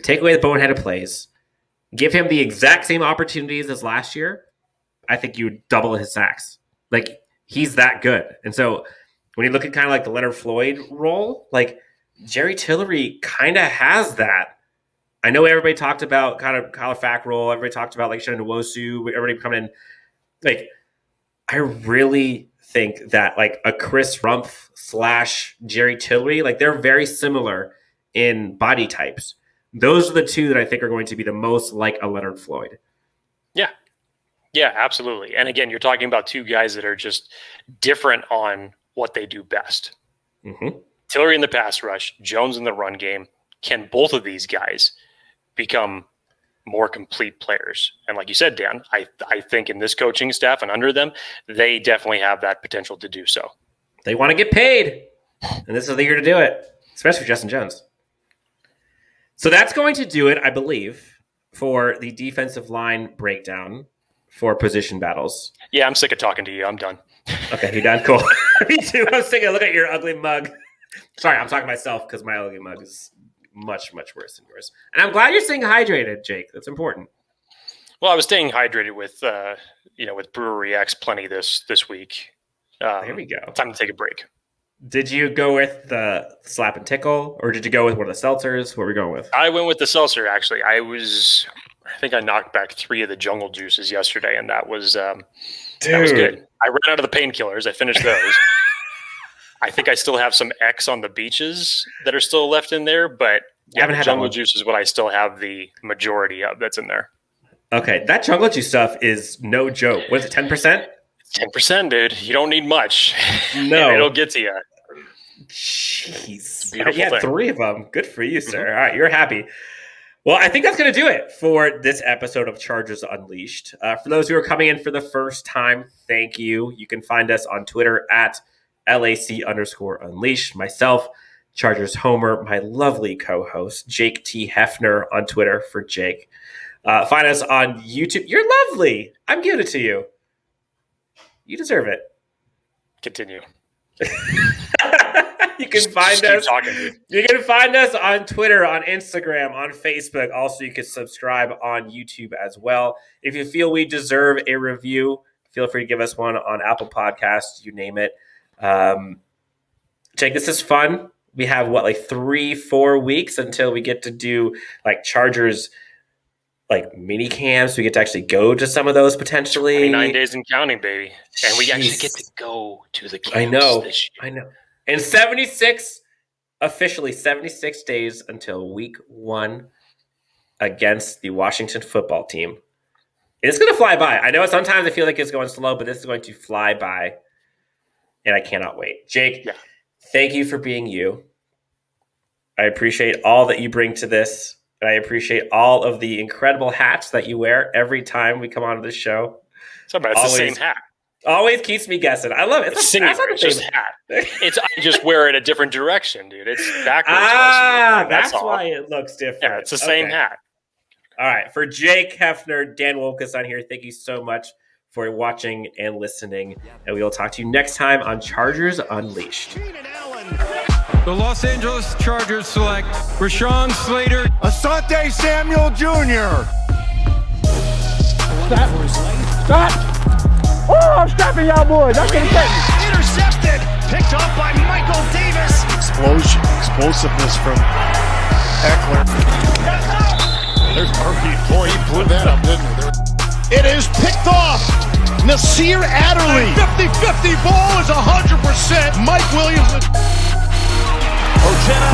take away the boneheaded plays, give him the exact same opportunities as last year, I think you would double his sacks. He's that good. And so when you look at kind of the Leonard Floyd role, Jerry Tillery kind of has that. I know everybody talked about kind of Kyle Fack role. Everybody talked about Shannon Nwosu, everybody coming in. I really think that a Chris Rumpf / Jerry Tillery, they're very similar in body types. Those are the two that I think are going to be the most like a Leonard Floyd. Yeah. Yeah, absolutely. And again, you're talking about two guys that are just different on what they do best. Mm-hmm. Tillery in the pass rush, Jones in the run game. Can both of these guys become more complete players? And like you said, Dan, I think in this coaching staff and under them, they definitely have that potential to do so. They want to get paid, and this is the year to do it, especially for Justin Jones. So that's going to do it, I believe, for the defensive line breakdown for position battles. Yeah, I'm sick of talking to you. I'm done. Okay, you done? Cool. Me too. I was taking a look at your ugly mug. Sorry, I'm talking to myself because my ugly mug is much, much worse than yours. And I'm glad you're staying hydrated, Jake. That's important. Well, I was staying hydrated with, with Brewery X plenty this week. There we go. Time to take a break. Did you go with the slap and tickle, or did you go with one of the seltzers? What were we going with? I went with the seltzer, actually. I think I knocked back 3 of the jungle juices yesterday, and that was good. I ran out of the painkillers. I finished those. I think I still have some X on the beaches that are still left in there, but jungle juice is what I still have the majority of that's in there. Okay, that jungle juice stuff is no joke. What is it, 10%? 10%, dude. You don't need much. No. It'll get to you. Jeez. Beautiful thing. 3 of them. Good for you, sir. All right, you're happy. Well, I think that's going to do it for this episode of Chargers Unleashed. For those who are coming in for the first time, thank you. You can find us on Twitter at LAC_Unleashed. Myself, Chargers Homer, my lovely co-host, Jake T. Hefner on Twitter for Jake. Find us on YouTube. You're lovely. I'm giving it to you. You deserve it. Continue. You can find us. You can find us on Twitter, on Instagram, on Facebook. Also, you can subscribe on YouTube as well. If you feel we deserve a review, feel free to give us one on Apple Podcasts. You name it. Jake, this is fun. We have 3-4 weeks until we get to do Chargers like mini camps. We get to actually go to some of those potentially. 29 days and counting, baby. And we actually get to go to the camps I know. this year. I know. And officially 76 days until week 1 against the Washington football team. It's going to fly by. I know sometimes I feel like it's going slow, but this is going to fly by. And I cannot wait. Jake, thank you for being you. I appreciate all that you bring to this. And I appreciate all of the incredible hats that you wear every time we come onto this show. It's the same hat. Always keeps me guessing. I love it. It's just hat. I just wear it a different direction, dude. It's backwards. That's why it looks different. Yeah, it's the same hat. All right. For Jake Hefner, Dan Wilkes on here, thank you so much for watching and listening. And we will talk to you next time on Chargers Unleashed. The Los Angeles Chargers select Rashawn Slater, Asante Samuel Jr. Stop! Oh, I'm strapping y'all boys. That's gonna get me. Intercepted. Picked up by Michael Davis. Explosiveness from Eckler. There's Murphy. Boy, he blew that up, didn't he? It is picked off. Nasir Adderley. 50-50 ball is 100%. Mike Williams. Ochena,